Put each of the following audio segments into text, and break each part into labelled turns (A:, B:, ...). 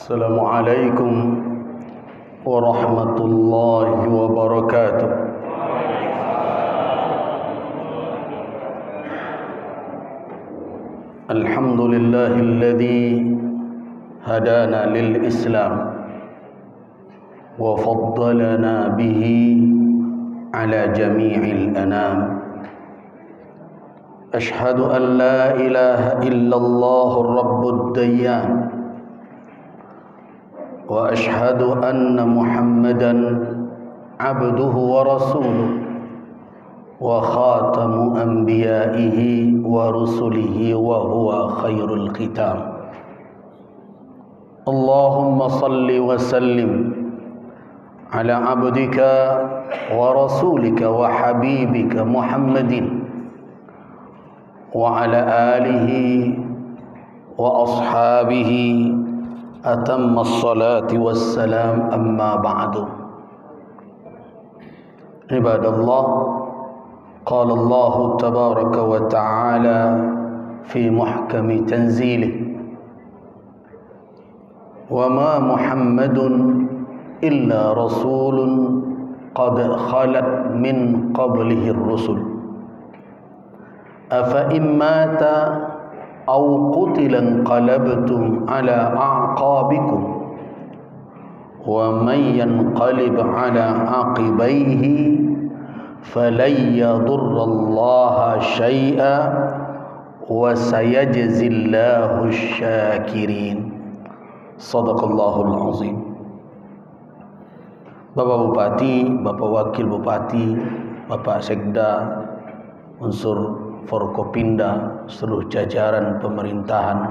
A: Assalamualaikum warahmatullahi wabarakatuh. Alhamdulillahilladzi hadana lil Islam wa faddalana bihi ala jami'il anam. Ashhadu an la ilaha illallah rabbud dayyan wa ashhadu anna Muhammadan abduhu wa rasuluh wa khatamu anbiya'ihi wa rusulihi wa huwa khairul khitam. Allahumma salli wa sallim ala abdika wa rasulika wa habibika Muhammadin wa ala alihi wa ashabihi atamma as-salati was-salam, amma ba'du. Ibadallah, qala Allah tabaraka wa ta'ala fi muhkami tanzilih, wa ma Muhammadun illa rasulun qad khalat min qablihi ar-rusul afa immata aw qutila inqalabtum ala a'qabikum wa man yanqalib ala aqibaihi falan yadurrallaha syai'a wa sayajzillahu syakirin. Sadaqallahul azim. Bapak Bupati, Bapak Wakil Bupati, Bapak Sekda, unsur Forkopimda, seluruh jajaran pemerintahan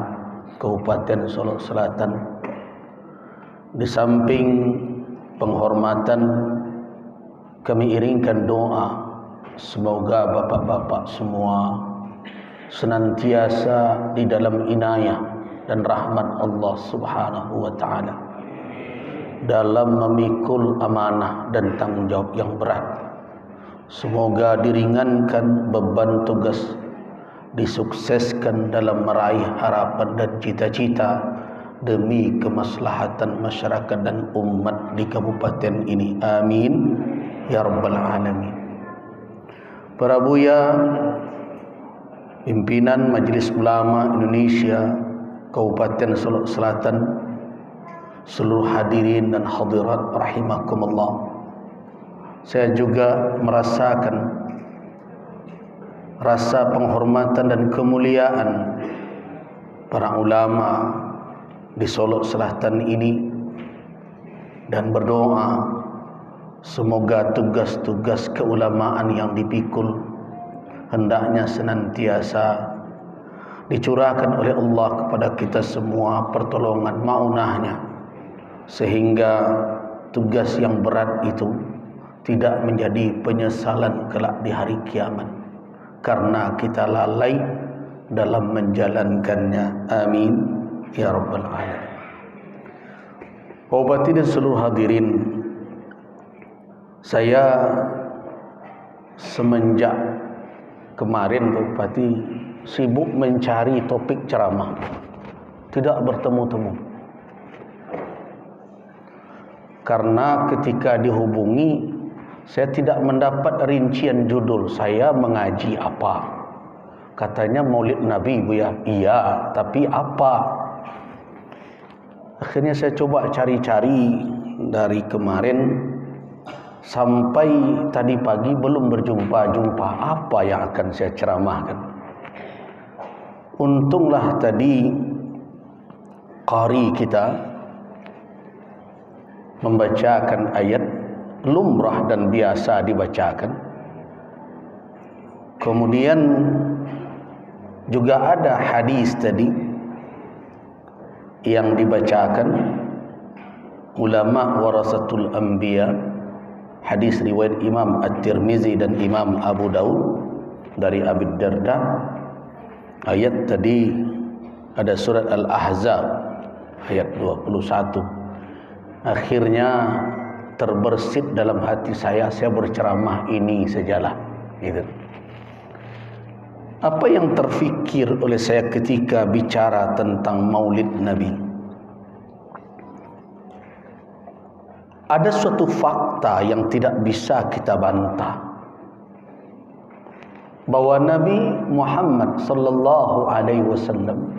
A: Kabupaten Solok Selatan, di samping penghormatan, kami iringkan doa semoga bapak-bapak semua senantiasa di dalam inayah dan rahmat Allah Subhanahu wa ta'ala dalam memikul amanah dan tanggung jawab yang berat. Semoga diringankan beban tugas, disukseskan dalam meraih harapan dan cita-cita demi kemaslahatan masyarakat dan umat di kabupaten ini. Amin ya rabbal alamin. Para buya, pimpinan Majelis Ulama Indonesia Kabupaten Solok Selatan, seluruh hadirin dan hadirat rahimakumullah. Saya juga merasakan rasa penghormatan dan kemuliaan para ulama di Solok Selatan ini dan berdoa semoga tugas-tugas keulamaan yang dipikul hendaknya senantiasa dicurahkan oleh Allah kepada kita semua pertolongan maunahnya, sehingga tugas yang berat itu tidak menjadi penyesalan kelak di hari kiamat karena kita lalai dalam menjalankannya. Amin ya rabbal alamin. Bupati dan seluruh hadirin, saya semenjak kemarin Bupati sibuk mencari topik ceramah, tidak bertemu-temu. Karena ketika dihubungi, saya tidak mendapat rincian judul saya mengaji apa. Katanya Maulid Nabi, Bu ya. Iya, tapi apa? Akhirnya saya coba cari-cari dari kemarin sampai tadi pagi belum berjumpa-jumpa apa yang akan saya ceramahkan. Untunglah tadi qari kita membacakan ayat lumrah dan biasa dibacakan. Kemudian juga ada hadis tadi yang dibacakan, ulama warasatul anbiya, hadis riwayat Imam At-Tirmizi dan Imam Abu Daud dari Abi Darda. Ayat tadi ada surat Al-Ahzab ayat 21. Akhirnya terbersit dalam hati saya berceramah ini sajalah gitu. Apa yang terfikir oleh saya ketika bicara tentang Maulid Nabi? ada suatu fakta yang tidak bisa kita bantah, bahwa Nabi Muhammad sallallahu alaihi wasallam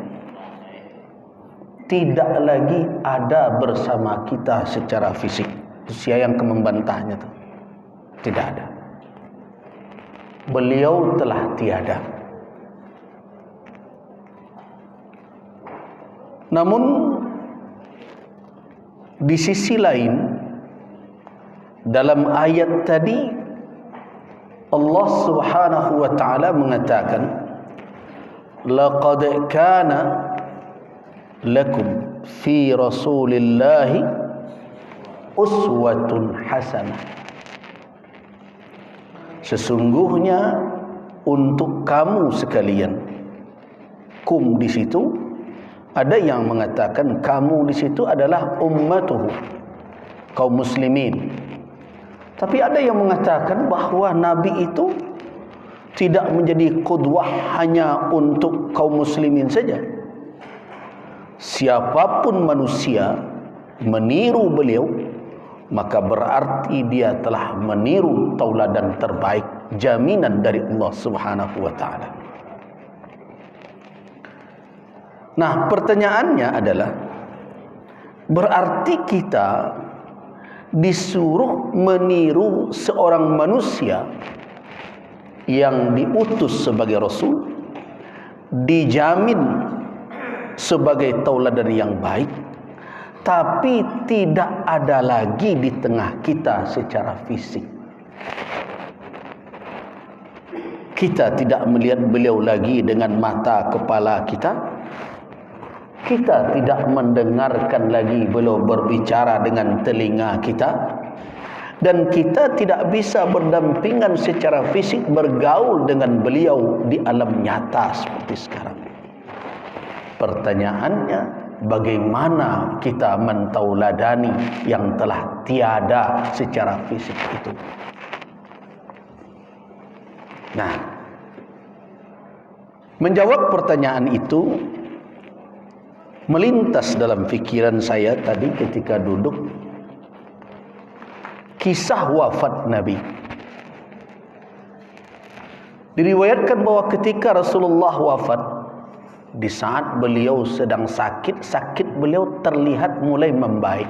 A: tidak lagi ada bersama kita secara fisik. Siapa yang membantahnya itu? Tidak ada. Beliau telah tiada. Namun di sisi lain, dalam ayat tadi Allah Subhanahu wa taala mengatakan, laqad kana lakum fi rasulillahi uswatun hasanah. Sesungguhnya untuk kamu sekalian, kum di situ ada yang mengatakan kamu di situ adalah ummatuhu, kaum muslimin. Tapi ada yang mengatakan bahawa Nabi itu tidak menjadi qudwah hanya untuk kaum muslimin saja. Siapapun manusia meniru beliau, maka berarti dia telah meniru tauladan terbaik, jaminan dari Allah Subhanahu wa taala. Nah, pertanyaannya adalah, berarti kita disuruh meniru seorang manusia yang diutus sebagai rasul, dijamin sebagai tauladan yang baik, tapi tidak ada lagi di tengah kita secara fisik. Kita tidak melihat beliau lagi dengan mata kepala kita. Kita tidak mendengarkan lagi beliau berbicara dengan telinga kita. Dan kita tidak bisa berdampingan secara fisik, bergaul dengan beliau di alam nyata seperti sekarang. Pertanyaannya, bagaimana kita mentauladani yang telah tiada secara fisik itu? Nah, menjawab pertanyaan itu melintas dalam fikiran saya tadi ketika duduk kisah wafat Nabi. Diriwayatkan bahwa ketika Rasulullah wafat, di saat beliau sedang sakit, sakit beliau terlihat mulai membaik.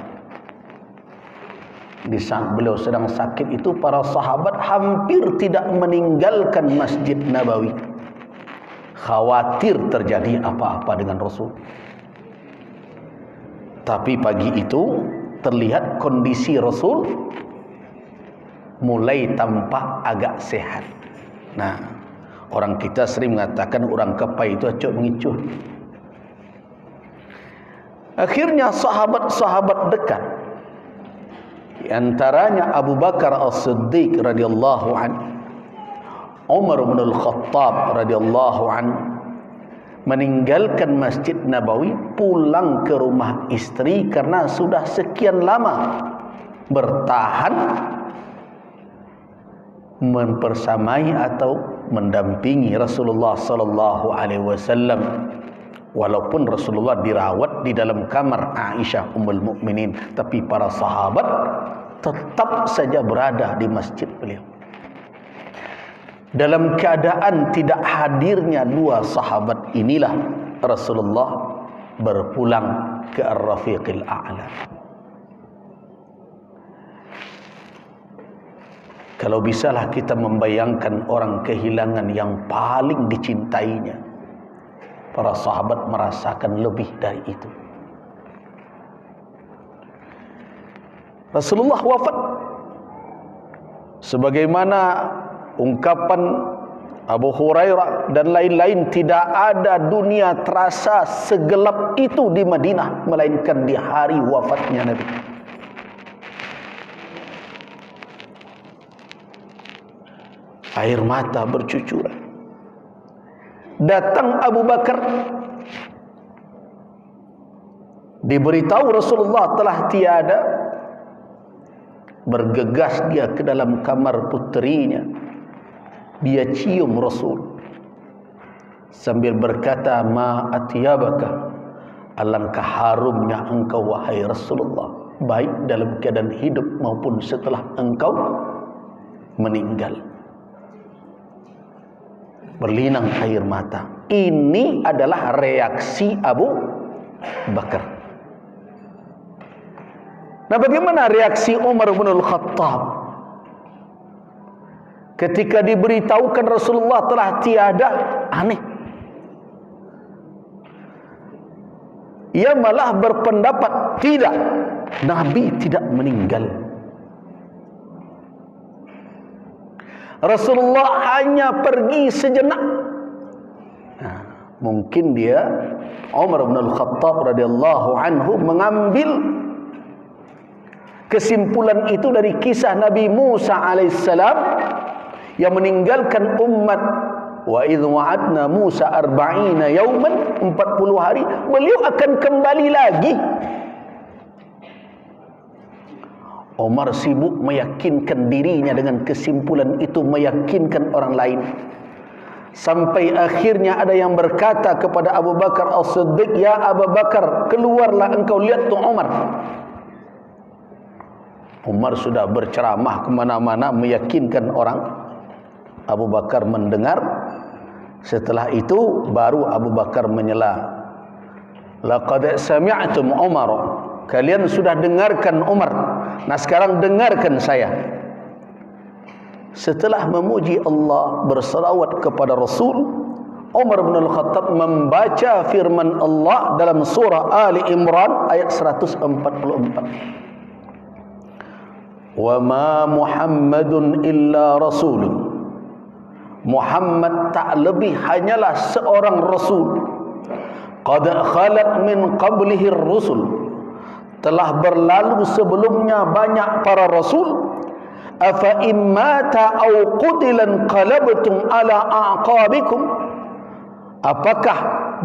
A: Di saat beliau sedang sakit itu, para sahabat hampir tidak meninggalkan Masjid Nabawi, khawatir terjadi apa-apa dengan Rasul. Tapi pagi itu terlihat kondisi Rasul mulai tampak agak sehat. Nah, orang kita sering mengatakan orang kepai itu acuk mengicuh. Akhirnya sahabat-sahabat dekat, di antaranya Abu Bakar As-Siddiq radhiyallahu anhu, Umar bin Al-Khattab radhiyallahu anhu, meninggalkan Masjid Nabawi, pulang ke rumah istri karena sudah sekian lama bertahan mempersamai atau mendampingi Rasulullah sallallahu alaihi wasallam. Walaupun Rasulullah dirawat di dalam kamar Aisyah Ummul Mukminin, tapi para sahabat tetap saja berada di masjid beliau. Dalam keadaan tidak hadirnya dua sahabat inilah Rasulullah berpulang ke Ar-Rafiqil A'la. Kalau bisalah kita membayangkan orang kehilangan yang paling dicintainya, para sahabat merasakan lebih dari itu. Rasulullah wafat sebagaimana ungkapan Abu Hurairah dan lain-lain, tidak ada dunia terasa segelap itu di Madinah melainkan di hari wafatnya Nabi. Air mata bercucuran. Datang Abu Bakar, diberitahu Rasulullah telah tiada, bergegas dia ke dalam kamar puterinya. Dia cium Rasul sambil berkata, ma atyabaka, alangkah harumnya engkau wahai Rasulullah. baik dalam keadaan hidup maupun setelah engkau meninggal. Berlinang air mata. Ini adalah reaksi Abu Bakar. Nah, bagaimana reaksi Umar bin Al-Khattab ketika diberitahukan Rasulullah telah tiada? Aneh. Ia malah berpendapat tidak, Nabi tidak meninggal. Rasulullah hanya pergi sejenak. Nah, mungkin dia Umar bin Al-Khattab radhiyallahu anhu mengambil kesimpulan itu dari kisah Nabi Musa alaihissalam yang meninggalkan umat. Wa idh wa'adna Musa 40 yauman, 40 hari beliau akan kembali lagi. Umar sibuk meyakinkan dirinya dengan kesimpulan itu, meyakinkan orang lain. Sampai akhirnya ada yang berkata kepada Abu Bakar As-Siddiq, "Ya Abu Bakar, keluarlah engkau, lihat tu Umar." Umar sudah berceramah kemana-mana meyakinkan orang. Abu Bakar mendengar. Setelah itu baru Abu Bakar menyela, "Laqad sami'tum Umar." Kalian sudah dengarkan Umar. Nah, sekarang dengarkan saya. Setelah memuji Allah, berselawat kepada Rasul, Umar bin Al-Khattab membaca firman Allah dalam surah Ali Imran ayat 144. "Wa ma Muhammadun illa rasulun." Muhammad tak lebih hanyalah seorang rasul. "Qad khalat min qablihi ar-rusul." Telah berlalu sebelumnya banyak para rasul. "Afa immata aw qutilan qalabtum ala a'qabikum." Apakah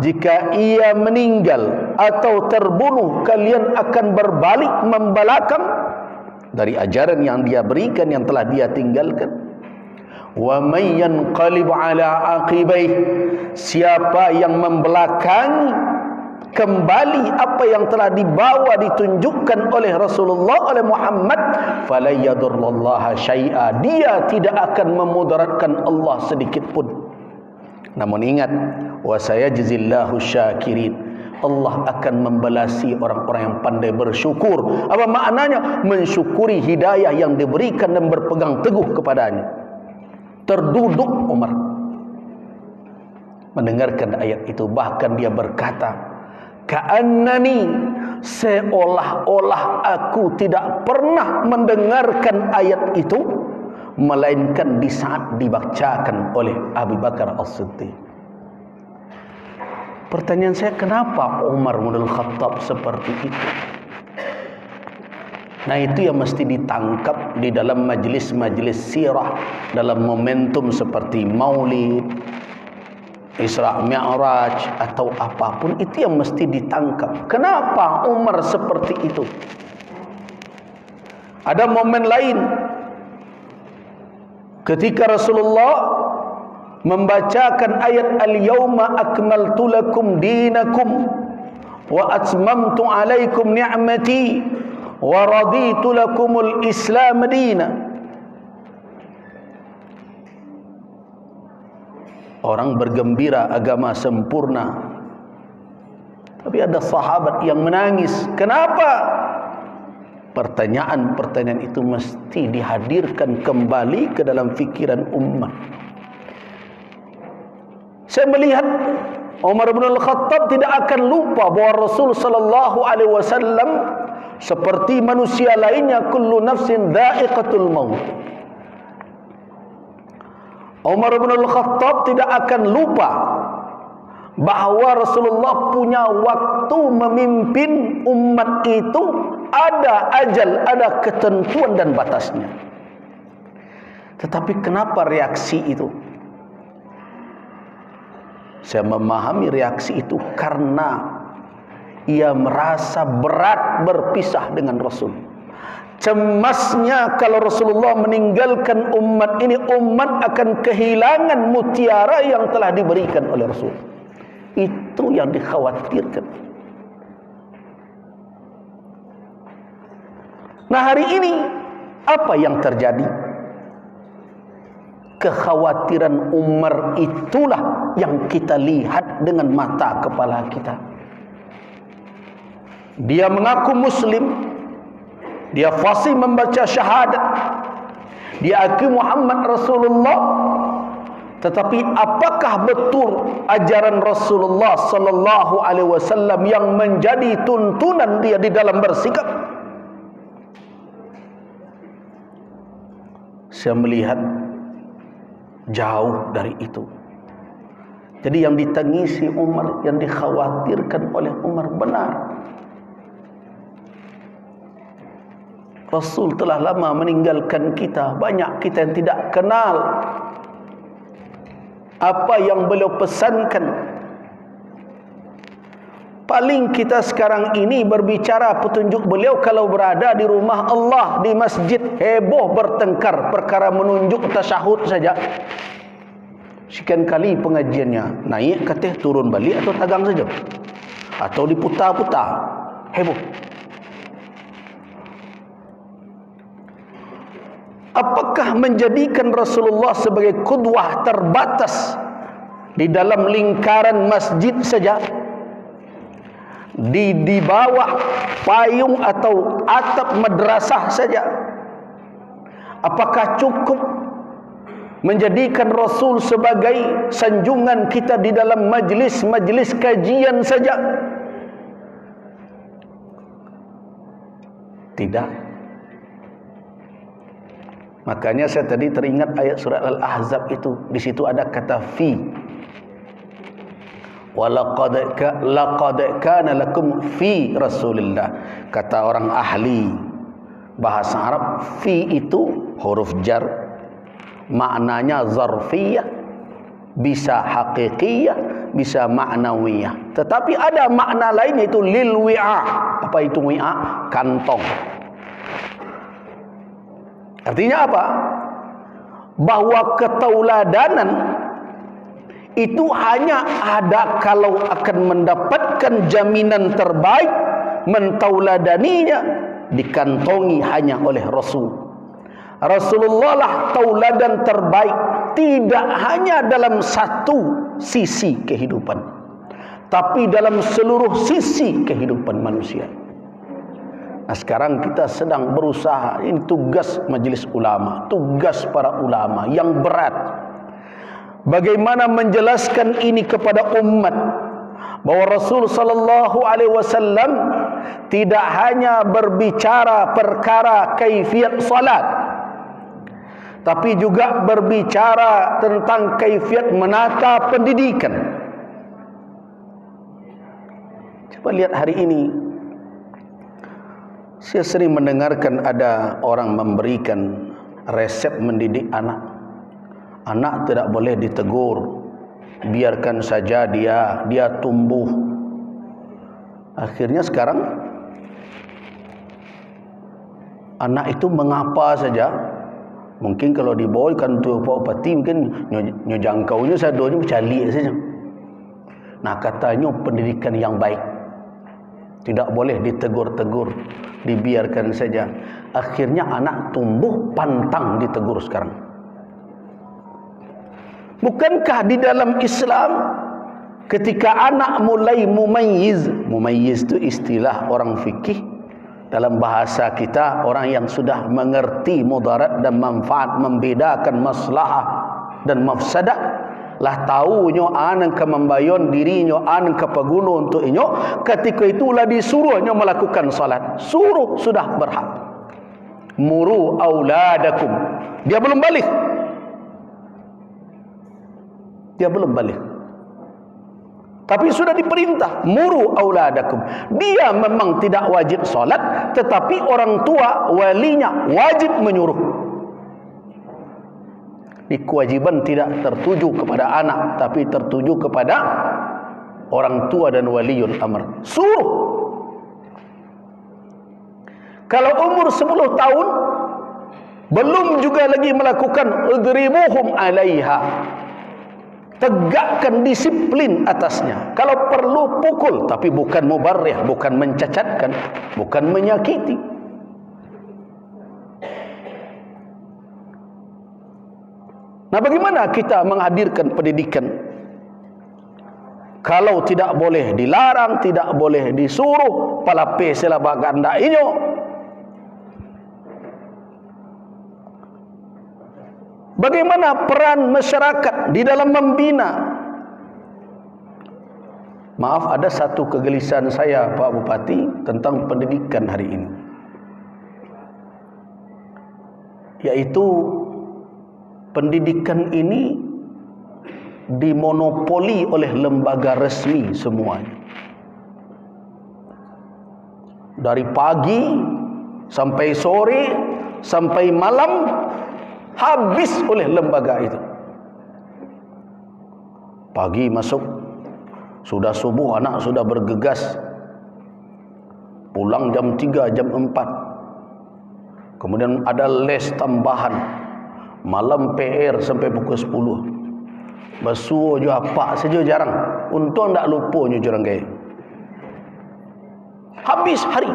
A: jika ia meninggal atau terbunuh kalian akan berbalik membelakang dari ajaran yang dia berikan, yang telah dia tinggalkan? "Wa may yanqalib ala aqibaih." Siapa yang membelakangi kembali apa yang telah dibawa, ditunjukkan oleh Rasulullah, oleh Muhammad, fala yadurrullaha syai'a, dia tidak akan memudaratkan Allah sedikit pun. Namun ingat, wa sayajzillahu syakirin, Allah akan membalasi orang-orang yang pandai bersyukur. Apa maknanya? Mensyukuri hidayah yang diberikan dan berpegang teguh kepadanya. Terduduk Umar mendengarkan ayat itu. Bahkan dia berkata, "Ka'annani," seolah-olah aku tidak pernah mendengarkan ayat itu melainkan di saat dibacakan oleh Abu Bakar As-Siddiq. Pertanyaan saya, kenapa Umar bin Al-Khattab seperti itu? Nah, itu yang mesti ditangkap di dalam majlis-majlis sirah, dalam momentum seperti Maulid, Isra Mi'raj atau apapun, itu yang mesti ditangkap. Kenapa Umar seperti itu? Ada momen lain ketika Rasulullah membacakan ayat "Al-yawma akmaltu lakum dinakum wa atmamtu alaikum ni'mati wa raditu lakumul Islam dina." Orang bergembira, agama sempurna. Tapi ada sahabat yang menangis. Kenapa? Pertanyaan-pertanyaan itu mesti dihadirkan kembali ke dalam fikiran umat. Saya melihat Umar bin Al-Khattab tidak akan lupa bahwa Rasul sallallahu alaihi wasallam seperti manusia lainnya, kullu nafsin dha'iqatul maut. Umar bin Al-Khattab tidak akan lupa bahawa Rasulullah punya waktu memimpin umat itu, ada ajal, ada ketentuan dan batasnya. Tetapi kenapa reaksi itu? Saya memahami reaksi itu karena ia merasa berat berpisah dengan Rasul. Cemasnya kalau Rasulullah meninggalkan umat ini, umat akan kehilangan mutiara yang telah diberikan oleh Rasul. Itu yang dikhawatirkan. Nah, hari ini apa yang terjadi? Kekhawatiran Umar itulah yang kita lihat dengan mata kepala kita. Dia mengaku Muslim, dia fasih membaca syahadat, dia akui Muhammad Rasulullah. Tetapi apakah betul ajaran Rasulullah sallallahu alaihi wasallam yang menjadi tuntunan dia di dalam bersikap? Saya melihat jauh dari itu. Jadi yang ditangisi Umar, yang dikhawatirkan oleh Umar benar. Rasul telah lama meninggalkan kita. Banyak kita yang tidak kenal apa yang beliau pesankan. Paling kita sekarang ini berbicara petunjuk beliau kalau berada di rumah Allah, di masjid, heboh bertengkar perkara menunjuk tasyahud saja. Sekian kali pengajiannya, naik katih, turun balik atau tagang saja, atau diputar-putar, heboh. Apakah menjadikan Rasulullah sebagai qudwah terbatas di dalam lingkaran masjid saja? Di bawah payung atau atap madrasah saja? Apakah cukup menjadikan Rasul sebagai sanjungan kita di dalam majlis-majlis kajian saja? Tidak. Makanya saya tadi teringat ayat surat Al-Ahzab itu. Di situ ada kata fi. Walaqad kana lakum fi Rasulillah. Kata orang ahli bahasa Arab, fi itu huruf jar, maknanya zarfiyah, bisa haqiqiyah, bisa ma'nawiyah. Tetapi ada makna lain, yaitu lil wi'a. Apa itu wi'a? Kantong. Artinya apa? Bahwa ketauladanan itu hanya ada kalau akan mendapatkan jaminan terbaik, mentauladaninya dikantongi hanya oleh Rasul. Rasulullah lah tauladan terbaik, tidak hanya dalam satu sisi kehidupan, tapi dalam seluruh sisi kehidupan manusia. Nah, sekarang kita sedang berusaha, ini tugas majelis ulama, tugas para ulama yang berat. Bagaimana menjelaskan ini kepada umat, bahwa Rasul sallallahu alaihi wasallam tidak hanya berbicara perkara kaifiat salat, tapi juga berbicara tentang kaifiat menata pendidikan. Coba lihat hari ini, saya sering mendengarkan ada orang memberikan resep mendidik anak. Anak tidak boleh ditegur, biarkan saja dia tumbuh. Akhirnya sekarang anak itu mengapa saja. Mungkin kalau dibawa kan tu Pak Pati, mungkin nyojangkaunya sadonya bercalik saja. Nah, katanya pendidikan yang baik tidak boleh ditegur-tegur, dibiarkan saja. Akhirnya anak tumbuh pantang ditegur sekarang. Bukankah di dalam Islam ketika anak mulai mumayyiz itu istilah orang fikih, dalam bahasa kita orang yang sudah mengerti mudarat dan manfaat, membedakan maslahah dan mafsadah, lah tahu nyo an ke membayon diri nyo an ke paguna untuk nyo, ketika itulah disuruh nyo melakukan salat, suruh sudah berhak. Muru auladakum, dia belum balik. Dia belum balik, tapi sudah diperintah muru auladakum. Dia memang tidak wajib solat, tetapi orang tua walinya wajib menyuruh. Di kewajiban tidak tertuju kepada anak, tapi tertuju kepada orang tua dan waliul amr. Suruh. Kalau umur 10 tahun belum juga lagi melakukan udribuhum alaiha, tegakkan disiplin atasnya. Kalau perlu pukul, tapi bukan mubarrih, bukan mencacatkan, bukan menyakiti. Nah, bagaimana kita menghadirkan pendidikan kalau tidak boleh dilarang, tidak boleh disuruh, palape selaba ganda inyo? Bagaimana peran masyarakat di dalam membina? Maaf, ada satu kegelisahan saya, Pak Bupati, tentang pendidikan hari ini, yaitu pendidikan ini dimonopoli oleh lembaga resmi semuanya. Dari pagi sampai sore sampai malam habis oleh lembaga itu. Pagi masuk, sudah subuh anak sudah bergegas, pulang jam 3, jam 4. Kemudian ada les tambahan, malam PR sampai pukul 10. Basuh je apa saja jarang. Untung tak lupa je orang kaya. Habis hari.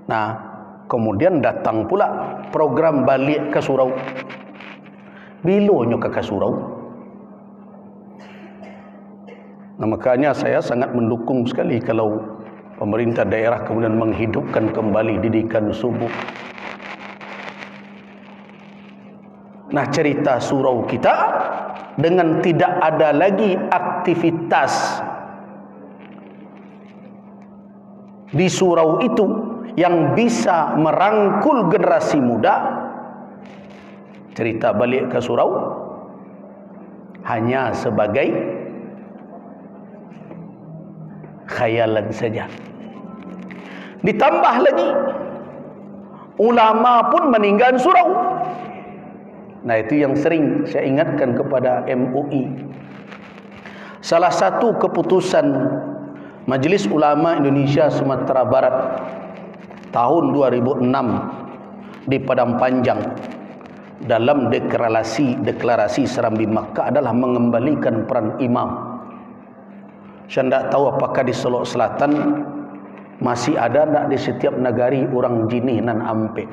A: Nah, kemudian datang pula program balik ke surau. Bilonyo ke surau. Nah, makanya saya sangat mendukung sekali kalau pemerintah daerah kemudian menghidupkan kembali didikan subuh. Nah, cerita surau kita dengan tidak ada lagi aktivitas di surau itu yang bisa merangkul generasi muda. Cerita balik ke surau hanya sebagai khayalan saja. Ditambah lagi, ulama pun meninggal surau. Nah, itu yang sering saya ingatkan kepada MUI. Salah satu keputusan Majelis Ulama Indonesia Sumatera Barat tahun 2006 di Padang Panjang dalam deklarasi Serambi Makkah adalah mengembalikan peran imam. Saya tidak tahu apakah di Solok Selatan masih ada tak di setiap negari orang jinih nan ampe.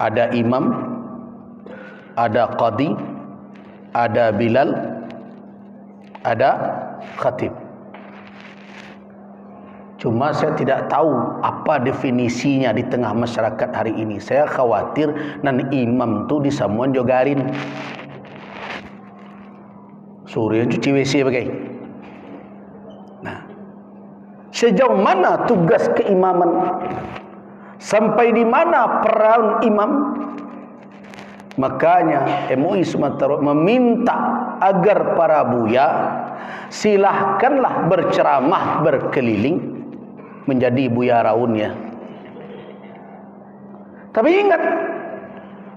A: Ada imam, ada qadi, ada bilal, ada khatib. Cuma saya tidak tahu apa definisinya di tengah masyarakat hari ini. Saya khawatir nan imam tu disamuan jogarin. Suruh cuci WC bagai. Nah, sejauh mana tugas keimaman? Sampai di mana peran imam? Makanya MUI Sumatera meminta agar para buya silahkanlah berceramah berkeliling menjadi buya raunnya. Tapi ingat,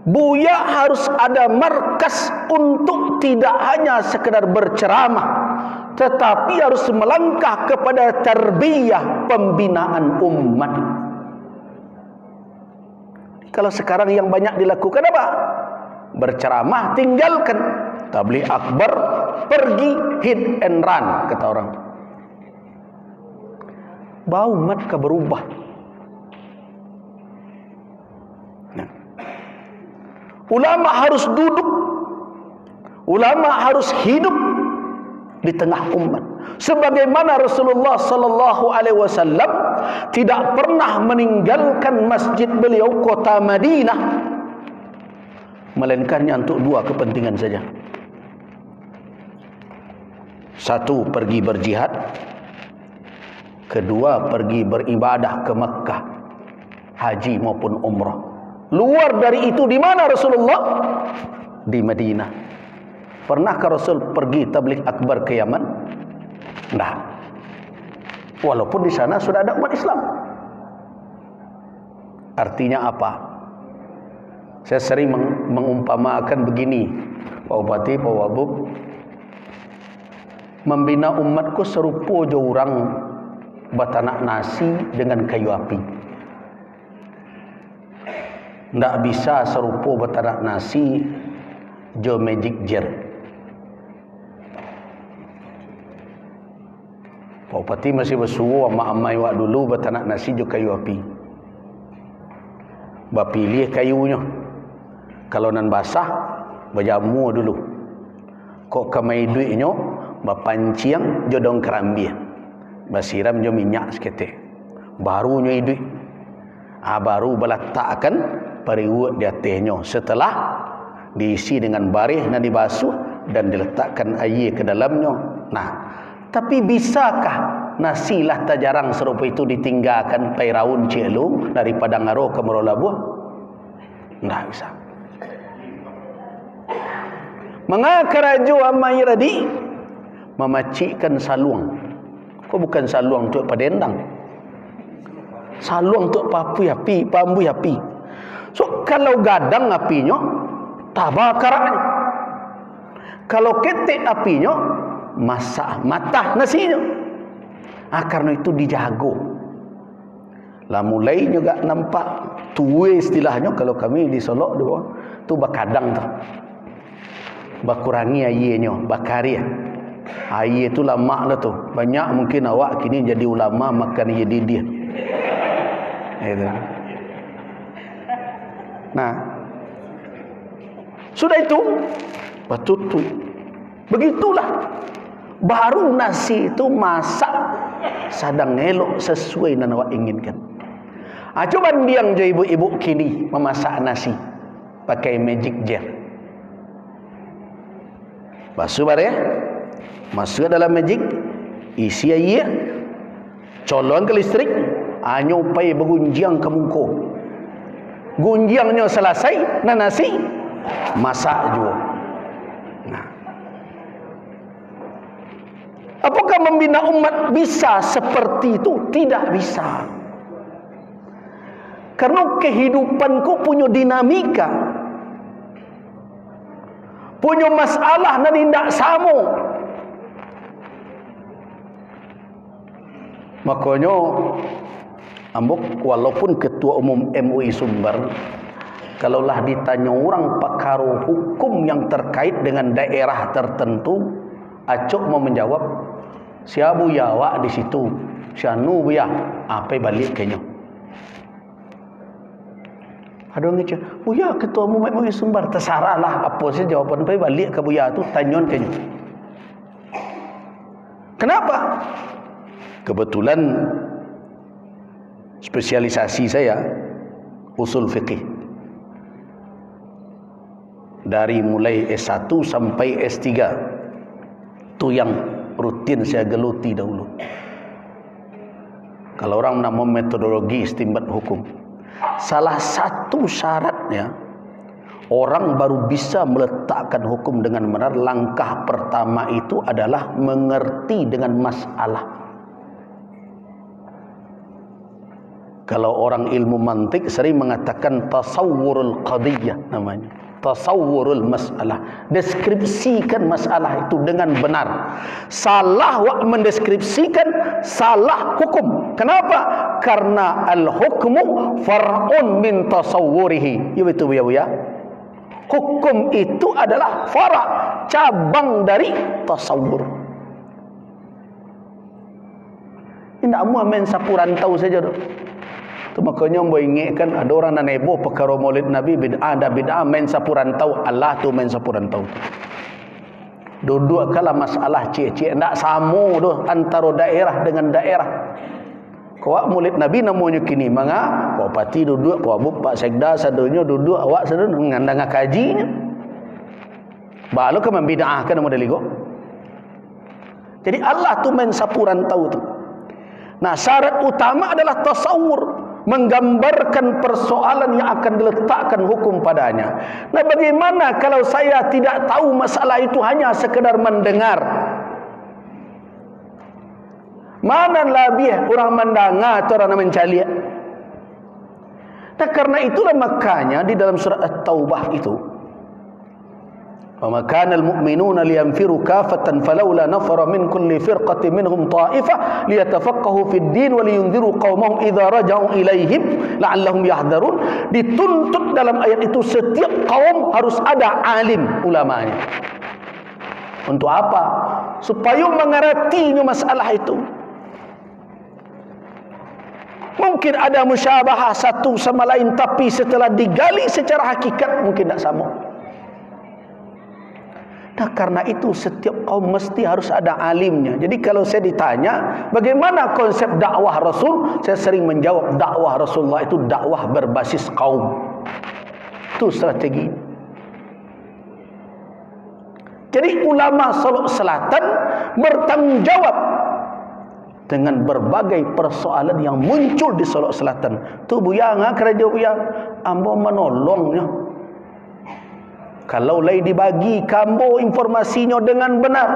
A: buya harus ada markas untuk tidak hanya sekedar berceramah, tetapi harus melangkah kepada tarbiyah, pembinaan umat. Kalau sekarang yang banyak dilakukan apa? Berceramah tinggalkan, tabligh akbar pergi, hit and run kata orang. Bau umat ke berubah. Nah. Ulama harus duduk, ulama harus hidup di tengah umat. Sebagaimana Rasulullah sallallahu alaihi wasallam tidak pernah meninggalkan masjid beliau kota Madinah, melainkannya untuk dua kepentingan saja. Satu, pergi berjihad. Kedua, pergi beribadah ke Mekah, haji maupun umrah. Luar dari itu di mana Rasulullah? Di Madinah. Pernahkah Rasul pergi tabligh akbar ke Yaman? Tidak. Walaupun di sana sudah ada umat Islam. Artinya apa? Saya sering mengumpamakan begini, Pak Bupati, Pak Wabub, membina umatku serupa jo orang batanak nasi dengan kayu api. Tidak bisa serupa batanak nasi jo magic jar. Pak Bupati masih bersuruh sama amai wak dulu batanak nasi jo kayu api. Bapilih kayunya. Kalau nan basah, berjamu dulu. Kok kemai duitnya, bapanciang jodong kerambi. Basiram jo minyak seketik. Barunya duit. Baru beletakkan periwet di atasnya. Setelah diisi dengan barih dan dibasuh dan diletakkan air ke dalamnya. Nah, tapi bisakah nasi lah tak jarang serupa itu ditinggalkan pai raun cielum daripada ngaruh ke merolabuh? Tidak bisa. Mengakar raju amai radi memacikkan saluang. Kok bukan saluang untuk padendang? Saluang untuk papu api, pambu api. So kalau gadang apinya, tak bakarannya. Kalau ketek apinya, masak matah nasinya. Karena itu dijago. Lah mulai juga nampak tuwe istilahnya kalau kami di Solok di bawah tu bakadang tu. Bakurangi airnya, bakari. Air tu lama lah tu. Banyak mungkin awak kini jadi ulama makan air didih. Itu. Nah, sudah itu betul. Begitulah. Baru nasi itu masak sadang elok sesuai dengan awak inginkan. Coba biang je ibu-ibu kini memasak nasi pakai magic jar. Basuh bare, masuk dalam magic, isi air, colon ke listrik, nyupai bergunjiang ke muka. Gunjiangnya selesai, nah nasi masak juga. Nah, apakah membina umat bisa seperti itu? Tidak bisa. Karena kehidupanku punya dinamika, punya masalah dan tidak sama. Makanya ambok walaupun ketua umum MUI Sumber, kalaulah ditanya orang pakar hukum yang terkait dengan daerah tertentu, acok mau menjawab, siapa ya awak di situ, sianu ya, apa balik kenya. Ada orang kata, buya ketua umum MUI Sumber, terserahlah apa sih jawapan, apa balik ke buya tu tanyon kenya. Kenapa? Kebetulan spesialisasi saya usul fikih. Dari mulai S1 sampai S3. Itu yang rutin saya geluti dahulu. Kalau orang nama metodologi istinbat hukum, salah satu syaratnya orang baru bisa meletakkan hukum dengan benar. Langkah pertama itu adalah mengerti dengan masalah. Kalau orang ilmu mantik sering mengatakan tasawwurul qadiyah namanya. Tasawwurul masalah. Deskripsikan masalah itu dengan benar. Salah wak mendeskripsikan, salah hukum. Kenapa? Karena al-hukmu far'un min tasawwurihi. Ya betul ya. Hukum itu adalah fara', cabang dari tasawwur. Tidak mau main sapu rantau saja tu. Tu makanya mau ingatkan ada orang nak nebo perkara Maulid Nabi bid'ah, ada bid'ah main sapu rantau. Allah tu main sapu rantau tu. Duduk kala masalah cik-cik ndak sama tu antara daerah dengan daerah. Kau Maulid Nabi namanya kini manga, kau pati duduk, kau abuk pak sekda sadunya duduk, awak sadun ngandang kajinya. Balu ke membid'ahkan model itu. Jadi Allah tu main sapu rantau tu. Nah, syarat utama adalah tasawur, menggambarkan persoalan yang akan diletakkan hukum padanya. Nah, bagaimana kalau saya tidak tahu masalah itu, hanya sekedar mendengar? Mana lebih orang mendengar atau orang mencari? Nah, karena itulah makanya di dalam surah At-Taubah itu, وَمَا كَانَ الْمُؤْمِنُونَ لِيَنْفِرُوا كَافَةً فَلَوْلَا نَفَرَ مِنْ كُلِّ فِرْقَةٍ مِنْهُمْ طَائِفَةٌ لِيَتَفَقَّهُوا فِي الدِّينِ وَلِيُنْذِرُوا قَوْمَهُمْ إِذَا رَجَعُوا إِلَيْهِمْ لَعَلَّهُمْ يَحْذَرُونَ. Dituntut dalam ayat itu setiap kaum harus ada alim ulamanya. Untuk apa? Supaya mengertinya masalah itu. Mungkin mungkin ada musyabahah satu sama lain, tapi setelah digali secara hakikat mungkin tak sama. Nah, karena itu setiap kaum mesti harus ada alimnya. Jadi kalau saya ditanya bagaimana konsep dakwah Rasul, saya sering menjawab dakwah Rasulullah itu dakwah berbasis kaum. Itu strategi. Jadi ulama Solok Selatan bertanggung jawab dengan berbagai persoalan yang muncul di Solok Selatan. Tu buya kerja buya, ambo menolongnya. Kalau lagi dibagi kambo informasinya dengan benar,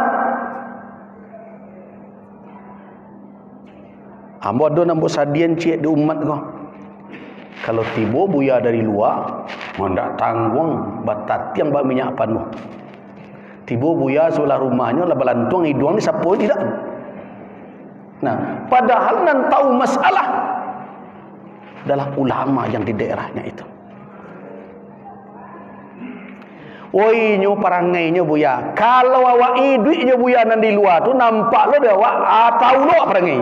A: ambo ada nambo sadian cik di umat kau. Kalau tiba buya dari luar, mandak tanggung batat yang bak minyak panuh. Tiba buya sebelah rumahnya lah belantuang hidung ni siapa tidak. Nah, padahal nan tahu masalah adalah ulama yang di daerahnya itu. Woi nyo parangainya buya. Kalau awak duitnya buya nan di luar tu nampak lo dah awak tahu lo parangai.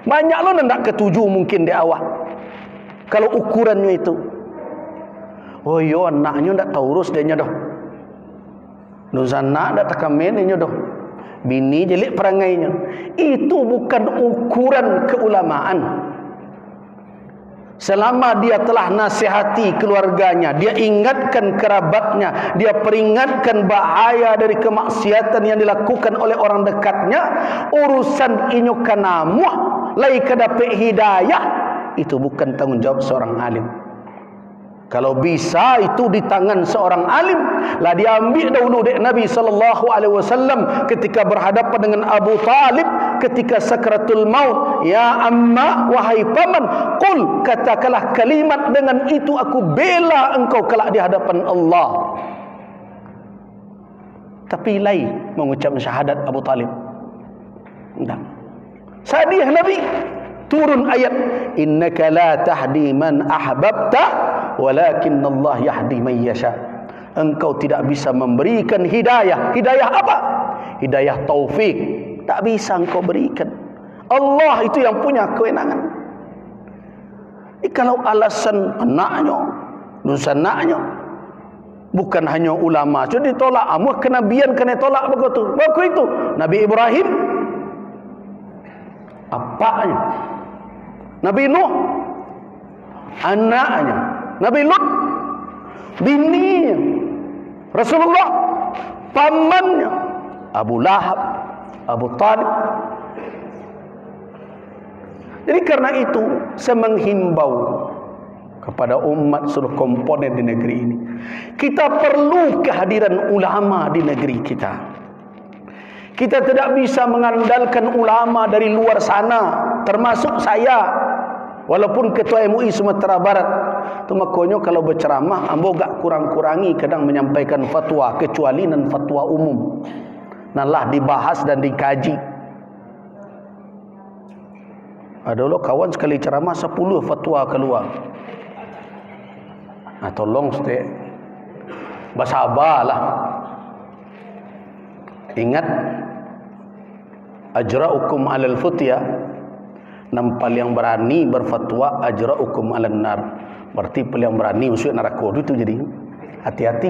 A: Banyak lo nak ketujuh mungkin di awak. Kalau ukurannya itu. Oh yo anaknya ndak tahu urus dia dah. Nuzana dak takamen dia dah. Bini jelik perangainya. Itu bukan ukuran keulamaan. Selama dia telah nasihati keluarganya, dia ingatkan kerabatnya, dia peringatkan bahaya dari kemaksiatan yang dilakukan oleh orang dekatnya, urusan inyo kanamuh lai kadapat hidayah, itu bukan tanggung jawab seorang alim. Kalau bisa itu di tangan seorang alim, lah diambil dahulu dari Nabi SAW ketika berhadapan dengan Abu Talib ketika sakratul maut. Ya amma, wahai paman, qul, katakanlah kalimat dengan itu aku bela engkau kelak di hadapan Allah. Tapi lain mengucap syahadat Abu Talib. Enggak. Sadiah Nabi turun ayat, innaka la tahdi man ahbabta walakin Allah yahdi man yasha. Engkau tidak bisa memberikan hidayah. Hidayah apa? Hidayah taufik. Tak bisa engkau berikan. Allah itu yang punya kewenangan. Kalau alasan anaknya, dosa anaknya, bukan hanya ulama sudah ditolak, amuh kenabian kena tolak begitu. Begitu itu Nabi Ibrahim, apanya? Nabi Nuh, anaknya. Nabi Lut, bininya. Rasulullah, pamannya. Abu Lahab, Abu Talib. Jadi karena itu saya menghimbau kepada umat seluruh komponen di negeri ini, kita perlu kehadiran ulama di negeri kita. Kita tidak bisa mengandalkan ulama dari luar sana, termasuk saya, walaupun ketua MUI Sumatera Barat. Tu makanya kalau berceramah ambo gak kurang-kurangi kadang menyampaikan fatwa, kecuali nan fatwa umum. Nalah dibahas dan dikaji. Ada lo kawan sekali ceramah 10 fatwa keluar. Nah, tolong sete bersabarlah. Ingat, ajra'ukum 'alal futya, nampal yang berani berfatwa, ajra'ukum 'alan nar. Berarti yang berani masuk neraka itu jadi hati-hati.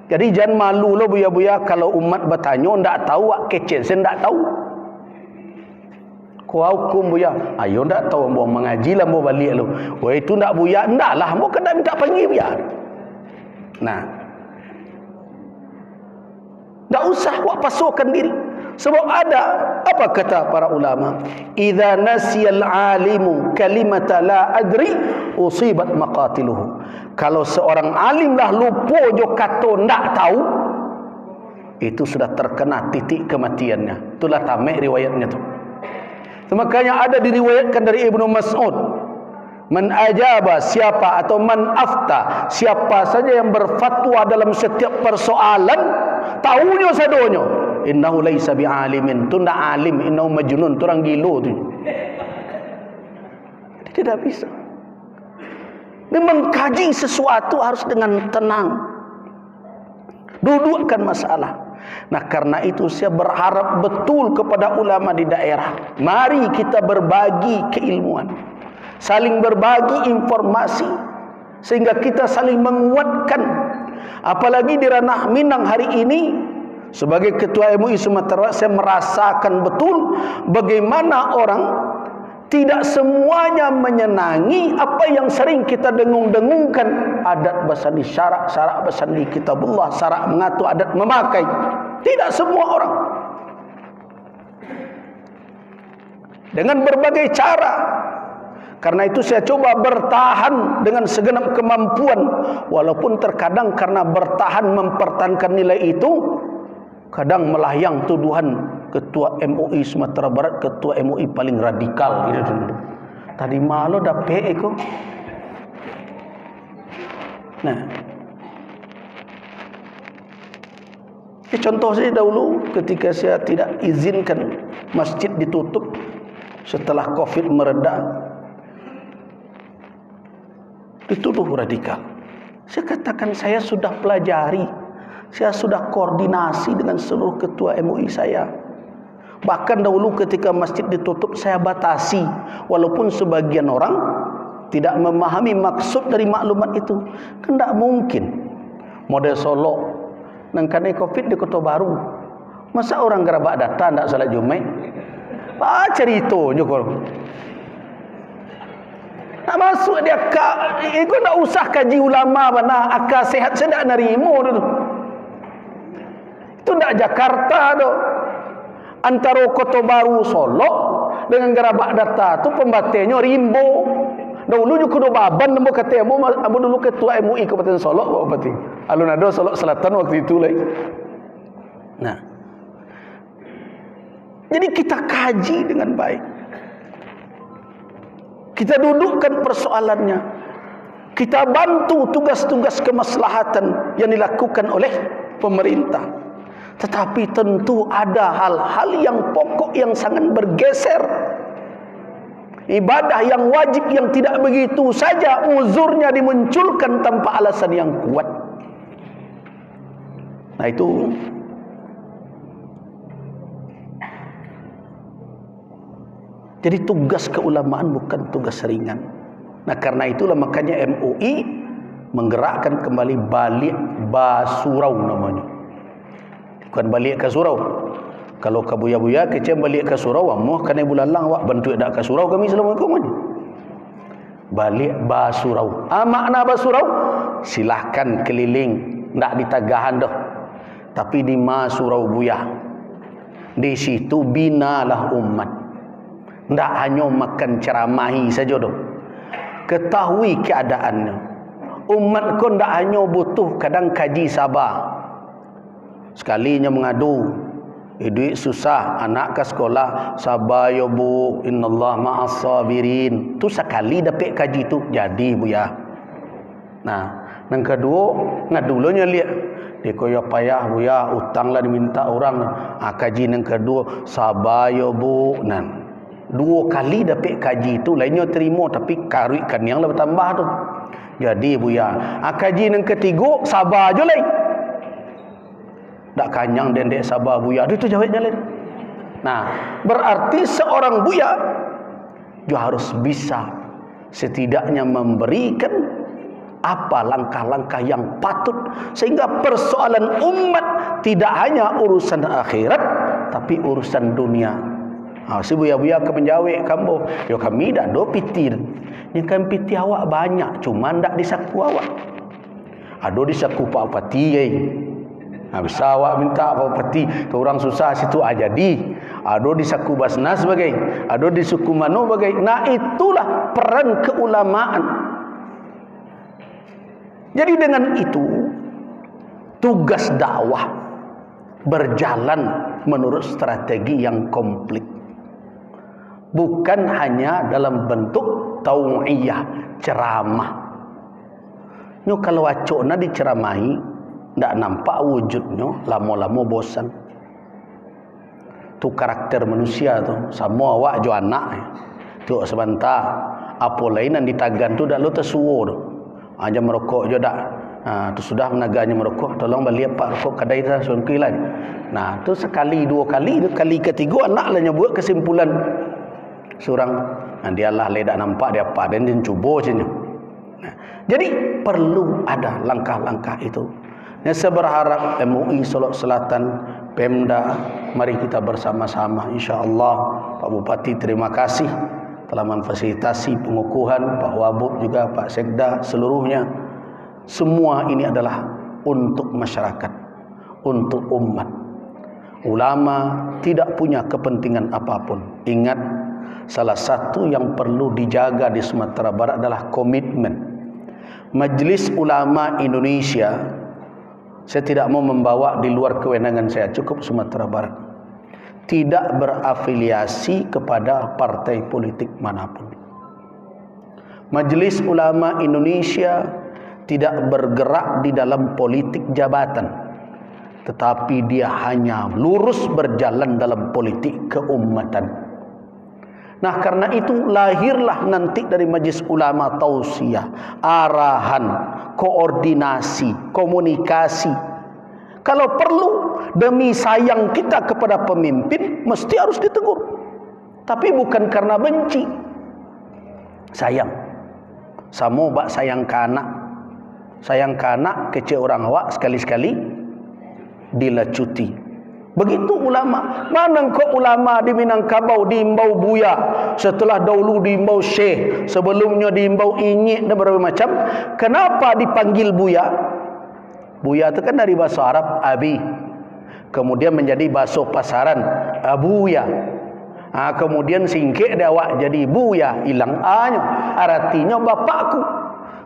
A: Jadi jangan malu lo buya-buya kalau umat bertanya ndak tahu, wak kecil saya ndak tahu. Kau hukum buya, ayo ndak tahu mau mengaji lah mau balik lo. Wah itu ndak buya, ndak lah mau kena minta panggil buya. Nah, ndak usah wak pasukan diri. Sebab ada apa kata para ulama? Idza nasiyal alimu kalimata la adri usibat maqatiluhu. Kalau seorang alim lah lupa jo kata ndak tahu, itu sudah terkena titik kematiannya. Itulah tamek riwayatnya tu. Makanya ada diriwayatkan dari Ibnu Mas'ud, man ajaba, siapa atau man afta, siapa saja yang berfatwa dalam setiap persoalan, tahunya sadonyo, innahu laisa bi'alimin, tu ndak alim, innahu majnun, tu orang gila tu. Tidak bisa. Dia mengkaji sesuatu harus dengan tenang, dudukkan masalah. Nah karena itu saya berharap betul kepada ulama di daerah. Mari kita berbagi keilmuan. saling berbagi informasi, sehingga kita saling menguatkan. Apalagi di ranah Minang hari ini, sebagai Ketua MUI Sumatera Barat, saya merasakan betul bagaimana orang tidak semuanya menyenangi apa yang sering kita dengung-dengungkan. Adat bersandi syarak, syarak bersandi kitabullah, syarak mengatur, adat memakai. Tidak semua orang. Dengan berbagai cara. Karena itu saya coba bertahan dengan segenap kemampuan. Walaupun terkadang karena bertahan mempertahankan nilai itu, kadang melayang tuduhan Ketua MUI Sumatera Barat, Ketua MUI paling radikal. Tadi malu dapet itu. Nah, contoh saya dahulu ketika saya tidak izinkan masjid ditutup setelah COVID mereda, dituduh radikal. Saya katakan saya sudah pelajari, saya sudah koordinasi dengan seluruh ketua MUI saya. Bahkan dahulu ketika masjid ditutup saya batasi, walaupun sebagian orang tidak memahami maksud dari maklumat itu. Kan tak mungkin model Solo nangkane COVID di Kota Baru, masa orang gerabak datang tak salat Jumaat? Cerita juga. Nak masuk dia ikut tak usah kaji ulama mana akal sehat saya tak nerima tu. Itu tak Jakarta tu. Antara Kota Baru Solo dengan gerabak data tu pembatenya rimbo. Dahulu juga baban nemu kata amu dulu ketua MUI Kabupaten Solok apa berarti. Alun ada Solok Selatan waktu itu lagi. Nah. Jadi kita kaji dengan baik. Kita dudukkan persoalannya. Kita bantu tugas-tugas kemaslahatan yang dilakukan oleh pemerintah. Tetapi tentu ada hal-hal yang pokok yang sangat bergeser. Ibadah yang wajib yang tidak begitu saja uzurnya dimunculkan tanpa alasan yang kuat. Nah itu jadi tugas keulamaan bukan tugas ringan. Nah karena itulah makanya MUI menggerakkan kembali balik basurau namanya. Bukan balik ke surau. Kalau ke buya-buya kecem balik ke surau, amuh kan ibu lalang wak bantu dak ke surau kami Assalamualaikum. Balik basurau. Makna basurau silahkan keliling, ndak ditagahan dah. Tapi di masurau buya. Di situ binalah umat. Ndak hanya makan ceramahi saja dah. Ketahui keadaannya. Umat kau ndak hanya butuh kadang kaji sabar. Sekalinya mengadu, duit susah, anak ke sekolah, sabar ya bu, innallah ma'as sabirin. Tu sekali dapat kaji tu jadi buya. Nah, yang kedua ngadulunya lihat dia koyo payah buya, utanglah diminta orang. Kaji yang kedua sabar ya bu. Nah, dua kali dapat kaji tu lainnya terima tapi karuikan yang lebih tambah tu. Jadi buya. Kaji yang ketiga sabar je lain. Tak kanyang dan dek sabar buya. Itu jawabnya lain. Nah, berarti seorang buya dia harus bisa setidaknya memberikan apa langkah-langkah yang patut sehingga persoalan umat tidak hanya urusan akhirat tapi urusan dunia. Si buya-buya ke menjawab kamu, yo kami dah do piti. Yang kan piti awak banyak, cuma ndak disaku awak. Ado disaku Pak Pati bisa awak minta apa peti ke orang susah situ jadi. Ado di saku Basnas sebagai, ado di suku Mano sebagai. Nah itulah peran keulamaan. Jadi dengan itu tugas dakwah berjalan menurut strategi yang komplit. Bukan hanya dalam bentuk tau'iyah, ceramah. Nyo kalau acokna diceramahi tak nampak wujudnya, lama-lama bosan. Tu karakter manusia tu. Sama awak jo anak. Tu sebentar. Apa lain yang ditagan tu dah lu tersuwo tu. Aja merokok je dak. Tu sudah menaganya merokok. Tolong balik pak rokok kadai dah sungki lagi. Nah tu sekali dua kali. Kali ketiga anak lah buat kesimpulan. Surang, dia lah ledak nampak dia apa dan dia cuba saja. Jadi perlu ada langkah-langkah itu. Saya berharap MUI Solok Selatan, Pemda, mari kita bersama-sama insya-Allah. Pak Bupati terima kasih telah memfasilitasi pengukuhan, Pak Wabub juga, Pak Sekda, seluruhnya. Semua ini adalah untuk masyarakat, untuk umat. Ulama tidak punya kepentingan apapun. Ingat, salah satu yang perlu dijaga di Sumatera Barat adalah komitmen. Majelis Ulama Indonesia, saya tidak mau membawa di luar kewenangan saya, cukup Sumatera Barat, tidak berafiliasi kepada partai politik manapun. Majelis Ulama Indonesia tidak bergerak di dalam politik jabatan, tetapi dia hanya lurus berjalan dalam politik keumatan. Nah, karena itu lahirlah nanti dari Majelis Ulama tausiah, arahan, koordinasi, komunikasi. Kalau perlu demi sayang kita kepada pemimpin mesti harus ditegur. Tapi bukan karena benci. Sayang. Samo bak sayang kanak. Sayang kanak kecil orang awak sekali-sekali dilacuti. Begitu ulama. Mana kok ulama di Minangkabau diimbau buya, setelah dahulu diimbau syekh, sebelumnya diimbau inyik dan berbagai macam. Kenapa dipanggil buya? Buya itu kan dari bahasa Arab abi, kemudian menjadi bahasa pasaran abuya. Kemudian singkir dia awak jadi buya, hilang a-nya, artinya bapakku.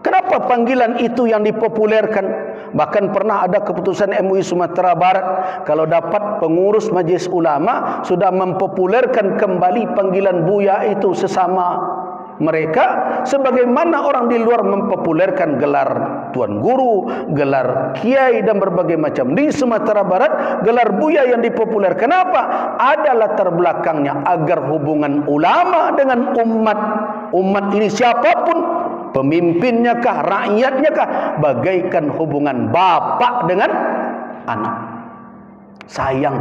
A: Kenapa panggilan itu yang dipopulerkan? Bahkan pernah ada keputusan MUI Sumatera Barat, kalau dapat pengurus Majelis Ulama sudah mempopulerkan kembali panggilan buya itu sesama mereka, sebagaimana orang di luar mempopulerkan gelar tuan guru, gelar kiai dan berbagai macam. Di Sumatera Barat gelar buya yang dipopuler. Kenapa? Ada latar belakangnya agar hubungan ulama dengan umat ini siapapun, pemimpinnya kah, rakyatnya kah, bagaikan hubungan bapak dengan anak. Sayang.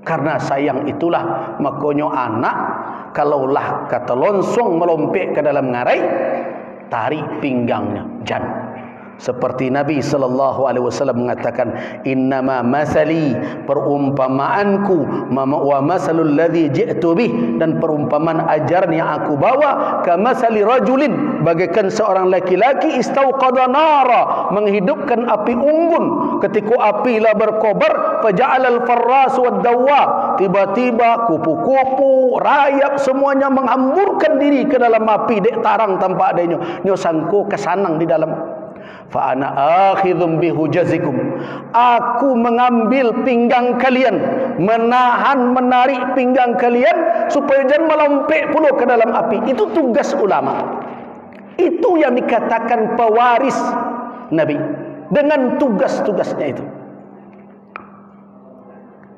A: Karena sayang itulah makanya anak kalaulah kata longsong melompek ke dalam ngarai, tarik pinggangnya, jangan. Seperti Nabi SAW mengatakan, innama masali, perumpamaanku, wa masalul ladzi ji'tu bih, dan perumpamaan ajaran yang aku bawa, kamasali rajulin, bagaikan seorang laki-laki istauqada nara, menghidupkan api unggun. Ketika api lah berkobar, faja'alal farras wad dawwa, tiba-tiba kupu-kupu, rayap semuanya menghamburkan diri ke dalam api, dek tarang tampak adanya, nyo sangko kesanang di dalam. Fa ana akhidhum bihujazikum, aku mengambil pinggang kalian, menarik pinggang kalian supaya jangan melompek pula ke dalam api. Itu tugas ulama. Itu yang dikatakan pewaris Nabi dengan tugas-tugasnya itu.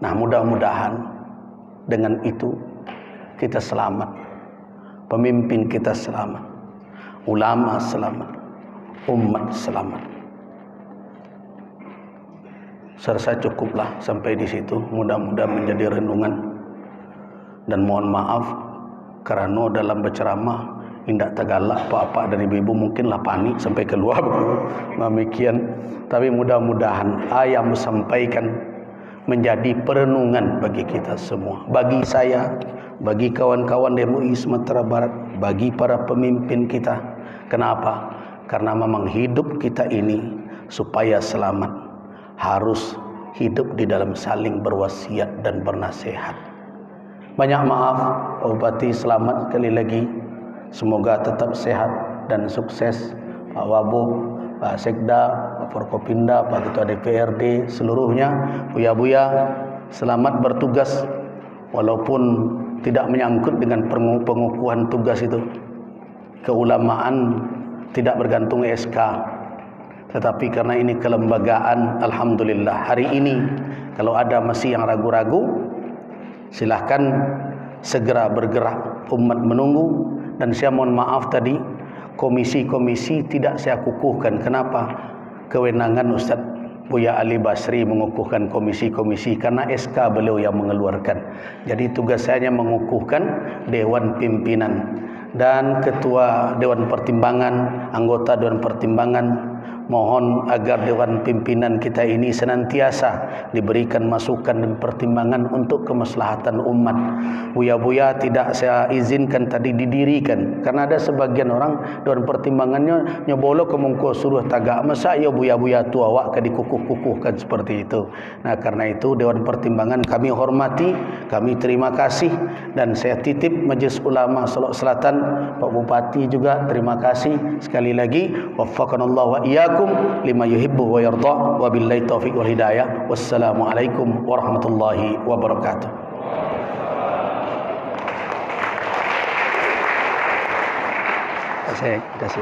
A: Nah, mudah-mudahan dengan itu kita selamat, pemimpin kita selamat, ulama selamat, umat selamat. Saya rasa cukuplah sampai di situ. Mudah-mudahan menjadi renungan. Dan mohon maaf karena dalam berceramah indak tegalak apa-apa dari ibu mungkinlah panik sampai keluar demikian. Tapi mudah-mudahan ayam sampaikan menjadi perenungan bagi kita semua, bagi saya, bagi kawan-kawan MUI Sumatera Barat, bagi para pemimpin kita. Kenapa? Karena memang hidup kita ini supaya selamat harus hidup di dalam saling berwasiat dan bernasihat. Banyak maaf Pak Bupati, selamat sekali lagi. Semoga tetap sehat dan sukses. Pak Wabub, Pak Sekda, Pak Forkopimda, Pak Ketua DPRD, seluruhnya, Buya-buya, selamat bertugas. Walaupun tidak menyangkut dengan pengukuhan tugas itu. Keulamaan tidak bergantung SK, tetapi karena ini kelembagaan, alhamdulillah hari ini kalau ada masih yang ragu-ragu, silahkan segera bergerak. Umat menunggu. Dan saya mohon maaf tadi, komisi-komisi tidak saya kukuhkan. Kenapa? Kewenangan Ustaz Buya Ali Basri mengukuhkan komisi-komisi karena SK beliau yang mengeluarkan. Jadi tugas saya mengukuhkan Dewan Pimpinan dan Ketua Dewan Pertimbangan, anggota Dewan Pertimbangan. Mohon agar Dewan Pimpinan kita ini senantiasa diberikan masukan dan pertimbangan untuk kemaslahatan umat. Buya-buya tidak saya izinkan tadi didirikan karena ada sebagian orang Dewan Pertimbangannya nyebolo ke mungko suruh tagak, masa ya buya-buya tua awak ke dikukuh-kukuhkan seperti itu. Nah karena itu Dewan Pertimbangan kami hormati, kami terima kasih, dan saya titip Majelis Ulama Solok Selatan, Pak Bupati juga terima kasih sekali lagi. Waffaqanallahu wa iyyakum lima yuhibbu wa yarda, wa billahi taufiq wal hidayah. Wassalamualaikum warahmatullahi wabarakatuh. Terima kasih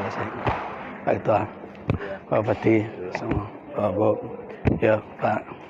A: Pak Ketua, Pak Bupati, semua Pak Bu, ya Pak.